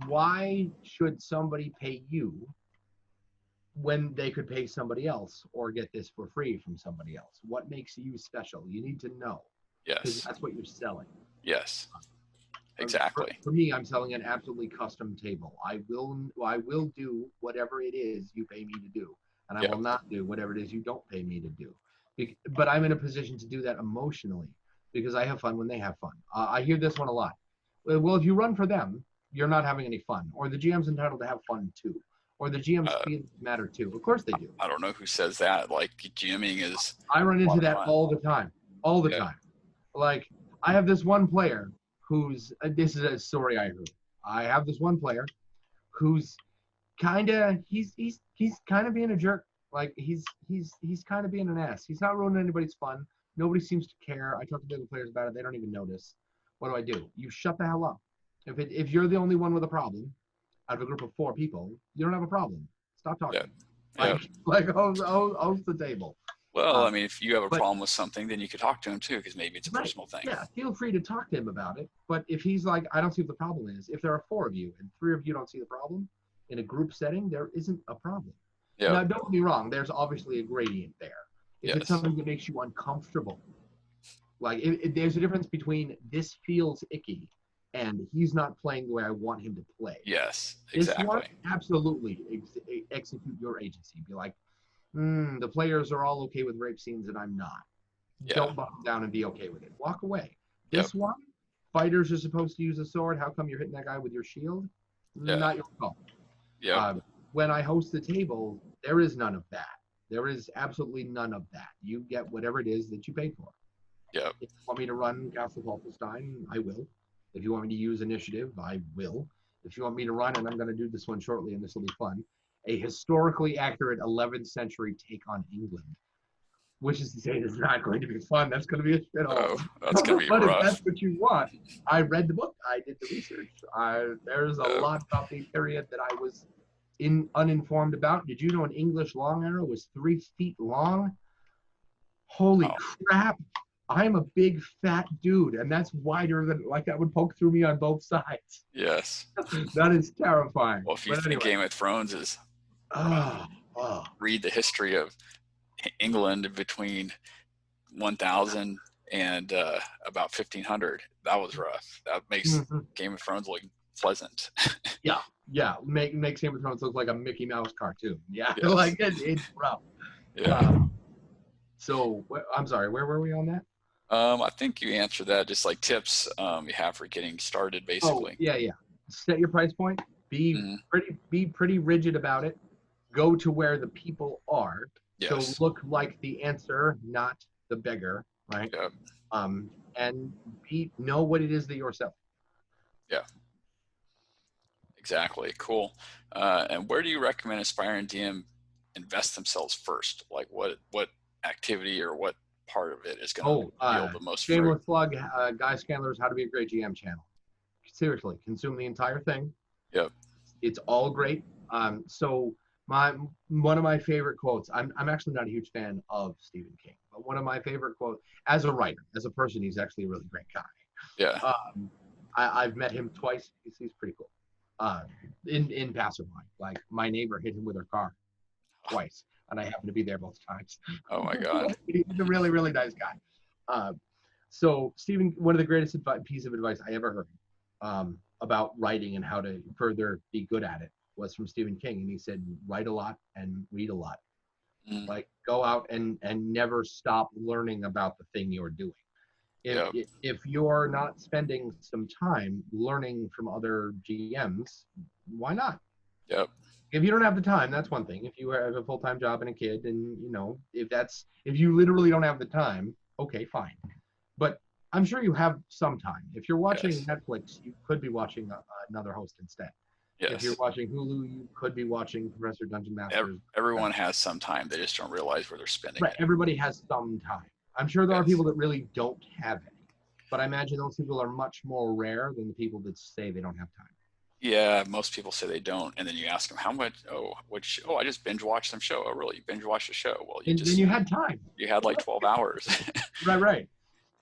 why should somebody pay you when they could pay somebody else or get this for free from somebody else? What makes you special? You need to know, because Yes. that's what you're selling. Yes. Exactly. For me, I'm selling an absolutely custom table. I will do whatever it is you pay me to do, and I Yep. will not do whatever it is you don't pay me to do. But I'm in a position to do that emotionally because I have fun when they have fun. I hear this one a lot. Well, if you run for them, you're not having any fun, or the GM's entitled to have fun too, or the GM's feelings matter too. Of course they do. I don't know who says that. Like, GMing is. I run into that fun. all the time. Like, I have this one player who's, this is a story I heard. I have this one player who's kind of, he's kind of being a jerk. Like, he's kind of being an ass. He's not ruining anybody's fun. Nobody seems to care. I talk to the other players about it. They don't even notice. What do? You shut the hell up. If you're the only one with a problem out of a group of 4 people, you don't have a problem. Stop talking. Yeah. Like host the table. Well, I mean, if you have a problem with something, then you could talk to him too, because maybe it's a personal thing. Yeah, feel free to talk to him about it. But if he's like, I don't see what the problem is. If there are 4 of you and 3 of you don't see the problem in a group setting, there isn't a problem. Yeah. Now, don't get me wrong. There's obviously a gradient there. If it's something that makes you uncomfortable, like there's a difference between this feels icky and he's not playing the way I want him to play. Yes, exactly. This one, absolutely execute your agency. Be like, the players are all okay with rape scenes and I'm not. Yeah. Don't buckle down and be okay with it. Walk away. This one, fighters are supposed to use a sword. How come you're hitting that guy with your shield? Not your fault. Yeah. When I host the table, there is none of that. There is absolutely none of that. You get whatever it is that you pay for. Yeah. If you want me to run Castle Wolfenstein, I will. If you want me to use initiative, I will. If you want me to run, and I'm going to do this one shortly, and this will be fun, a historically accurate 11th century take on England, which is to say it's not going to be fun. That's going to be a shithole. Oh, that's going to be but rough. If that's what you want. I read the book. I did the research. There's a lot about the period that I was uninformed about. Did you know an English long arrow was 3 feet long? Holy crap. I'm a big fat dude, and that's wider than, like, that would poke through me on both sides. Yes. That is terrifying. Well, if you think Game of Thrones is, read the history of England between 1000 and about 1500. That was rough. That makes Game of Thrones look pleasant. Yeah. Makes Game of Thrones look like a Mickey Mouse cartoon. Yeah, yes. Like it's rough. Yeah. So I'm sorry, where were we on that? I think you answered that. Just like tips you have for getting started, basically. Oh, yeah. Set your price point. Be pretty rigid about it. Go to where the people are. Yes. So look like the answer, not the beggar, right? Yeah. And know what it is that you're selling. Yeah. Exactly. Cool. And where do you recommend aspiring DM invest themselves first? Like what activity or what part of it is going to yield the most fruit? Shameless plug, Guy Sclanders, How to Be a Great GM channel. Seriously, consume the entire thing. Yep. It's all great. So one of my favorite quotes, I'm actually not a huge fan of Stephen King, but one of my favorite quotes, as a writer, as a person, he's actually a really great guy. Yeah. I've met him twice. He's pretty cool. In passerby, like my neighbor hit him with her car twice, and I happened to be there both times. Oh my God. He's a really, really nice guy. So Stephen, one of the greatest piece of advice I ever heard about writing and how to further be good at it was from Stephen King, and he said, write a lot and read a lot. Like, go out and never stop learning about the thing you're doing. If you're not spending some time learning from other GMs, why not? Yep. If you don't have the time, that's one thing. If you have a full-time job and a kid, and if you literally don't have the time, okay, fine. But I'm sure you have some time. If you're watching Netflix, you could be watching another host instead. Yes. If you're watching Hulu, you could be watching Professor DungeonMaster. Everyone has some time. They just don't realize where they're spending it. Everybody has some time. I'm sure there are people that really don't have any. But I imagine those people are much more rare than the people that say they don't have time. Yeah, most people say they don't, and then you ask them how much. I just binge watched some show. Oh, really? You binge watched a show? Well, then you had time. You had like 12 hours. Right.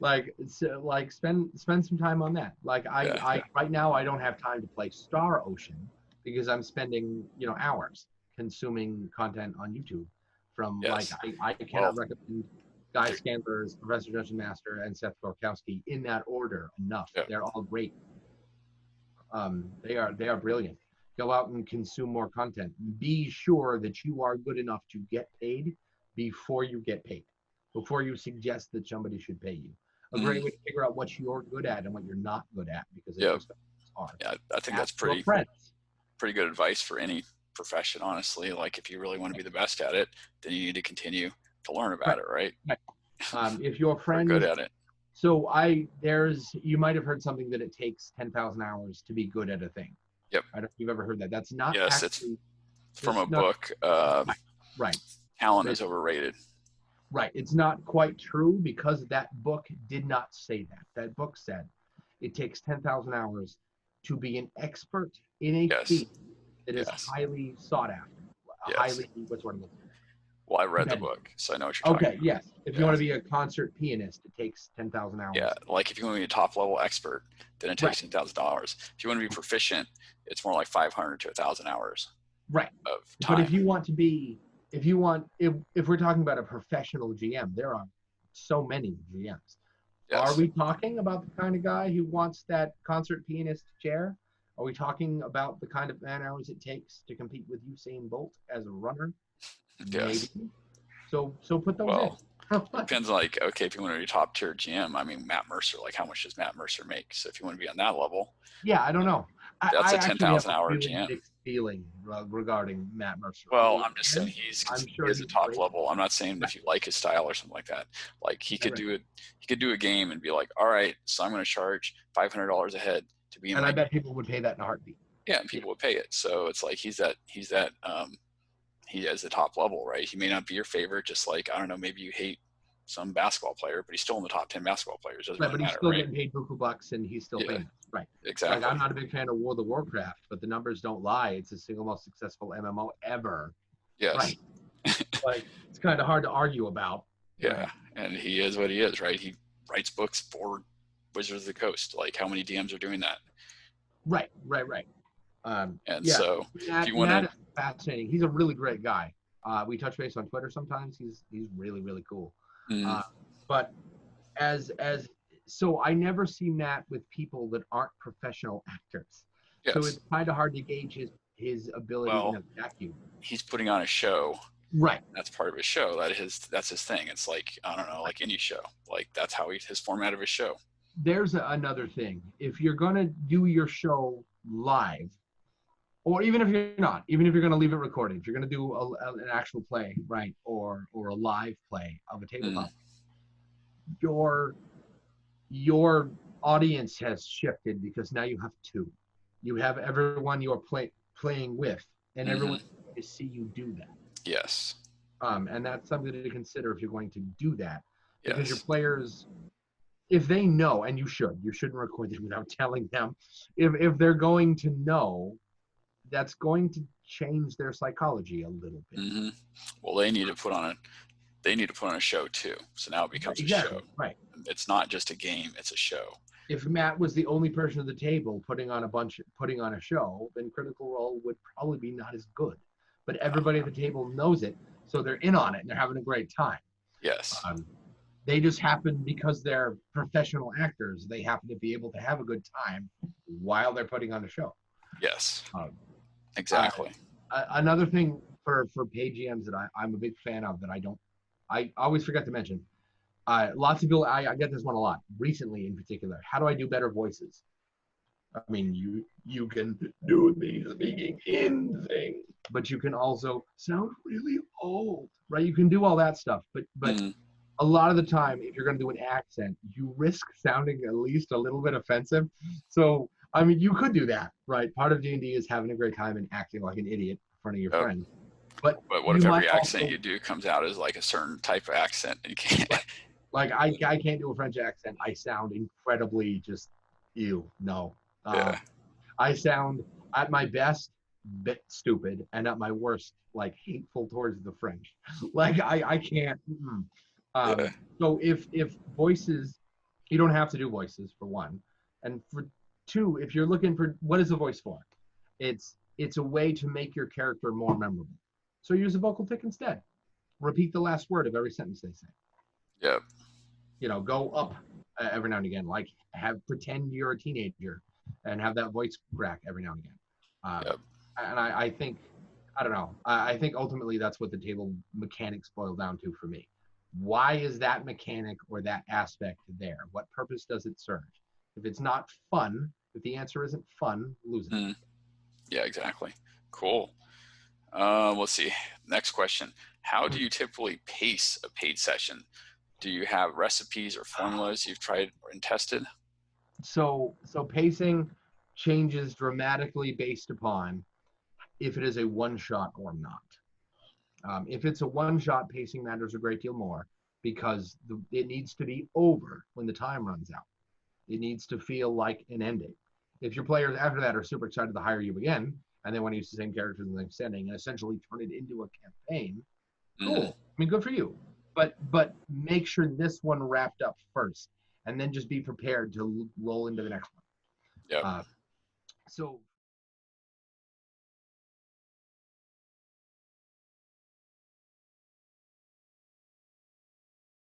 Like, so, like spend some time on that. Like I right now I don't have time to play Star Ocean because I'm spending hours consuming content on YouTube from Yes. I cannot recommend Guy Scandler's Professor DungeonMaster and Seth Skorkowsky in that order enough. Yeah. They're all great. They are brilliant. Go out and consume more content. Be sure that you are good enough to get paid before you get paid. Before you suggest that somebody should pay you. A great way to figure out what you're good at and what you're not good at, because it's just hard. Yeah, I think that's pretty good advice for any profession, honestly. Like if you really want to be the best at it, then you need to continue to learn about it, right? If your friend good at it. So you might have heard something that it takes 10,000 hours to be good at a thing. Yep. I don't know if you've ever heard that. That's not it's from a book. Right. Talent is overrated. Right. It's not quite true because that book did not say that. That book said it takes 10,000 hours to be an expert in a field that is highly sought after. What's what it is? Well, I read the book, so I know what you're talking about. Okay, yes. If you want to be a concert pianist, it takes 10,000 hours. Yeah, like if you want to be a top-level expert, then it takes $10,000. If you want to be proficient, it's more like 500 to 1,000 hours. Right. Of time. But if you want to be, if we're talking about a professional GM, there are so many GMs. Yes. Are we talking about the kind of guy who wants that concert pianist chair? Are we talking about the kind of man hours it takes to compete with Usain Bolt as a runner? Yes. Maybe. So put those in. Depends. Like, okay, if you want to be top tier GM, I mean, Matt Mercer. Like, how much does Matt Mercer make? So if you want to be on that level, I don't know. That's a 10,000 hour GM. Mixed feeling regarding Matt Mercer. Well, I'm just saying he's a top level. I'm not saying if you like his style or something like that. Like he could do it. He could do a game and be like, all right, so I'm going to charge $500 a head to be in. And I bet people would pay that in a heartbeat. Yeah, and people would pay it. So it's like he has the top level, right? He may not be your favorite, just like, I don't know, maybe you hate some basketball player, but he's still in the top 10 basketball players. Doesn't really but he's still getting paid buku bucks and he's still famous. Right. Exactly. Like, I'm not a big fan of World of Warcraft, but the numbers don't lie. It's the single most successful MMO ever. Yes. Right. Like, it's kind of hard to argue about. Yeah. Right? And he is what he is, right? He writes books for Wizards of the Coast. Like, how many DMs are doing that? Right. So Matt, if you want to, fascinating. He's a really great guy. We touch base on Twitter sometimes. He's really, really cool. But so I never see Matt with people that aren't professional actors. Yes. So it's kind of hard to gauge his ability in a vacuum. He's putting on a show. Right. That's part of his show. That's his thing. It's like, I don't know, like any show. Like that's how his format of his show. There's another thing. If you're going to do your show live, or even if you're not, even if you're going to leave it recorded, if you're going to do an actual play, right, or a live play of a tabletop, your audience has shifted because now you have two. You have everyone you're playing with, and everyone to see you do that. Yes. And that's something to consider if you're going to do that, because your players, if they know, and you shouldn't record it without telling them, if they're going to know, that's going to change their psychology a little bit. Well, they need to put on a show too. So now it becomes a show. Right. It's not just a game; it's a show. If Matt was the only person at the table putting on a show, then Critical Role would probably be not as good. But everybody at the table knows it, so they're in on it and they're having a great time. Yes. They just happen, because they're professional actors, they happen to be able to have a good time while they're putting on a show. Yes. Exactly. Another thing for paid GMs that I'm a big fan of that I always forget to mention. Lots of people, I get this one a lot, recently in particular. How do I do better voices? I mean, you can do the speaking in thing, but you can also sound really old, right? You can do all that stuff, but a lot of the time, if you're going to do an accent, you risk sounding at least a little bit offensive. So, I mean, you could do that, right? Part of D&D is having a great time and acting like an idiot in front of your friends. But what if every accent you do comes out as like a certain type of accent? And you can't. Like I can't do a French accent. I sound incredibly just no. I sound at my best bit stupid, and at my worst like hateful towards the French. Like I can't. So if voices You don't have to do voices, for one. And for two, if you're looking for what is a voice for, it's a way to make your character more memorable. So use a vocal tick instead. Repeat the last word of every sentence they say. Yep. You know, go up every now and again. Like pretend you're a teenager and have that voice crack every now and again. Yep. And I think, I don't know. I think ultimately that's what the table mechanics boil down to for me. Why is that mechanic or that aspect there? What purpose does it serve? If it's not fun, if the answer isn't fun, lose it. Mm. Yeah, exactly. Cool. Let's see. Next question. How do you typically pace a paid session? Do you have recipes or formulas you've tried and tested? So pacing changes dramatically based upon if it is a one-shot or not. If it's a one-shot, pacing matters a great deal more because it needs to be over when the time runs out. It needs to feel like an ending. If your players after that are super excited to hire you again, and they want to use the same characters in the same setting and essentially turn it into a campaign, cool. I mean, good for you. But make sure this one wrapped up first, and then just be prepared to roll into the next one. Yeah. So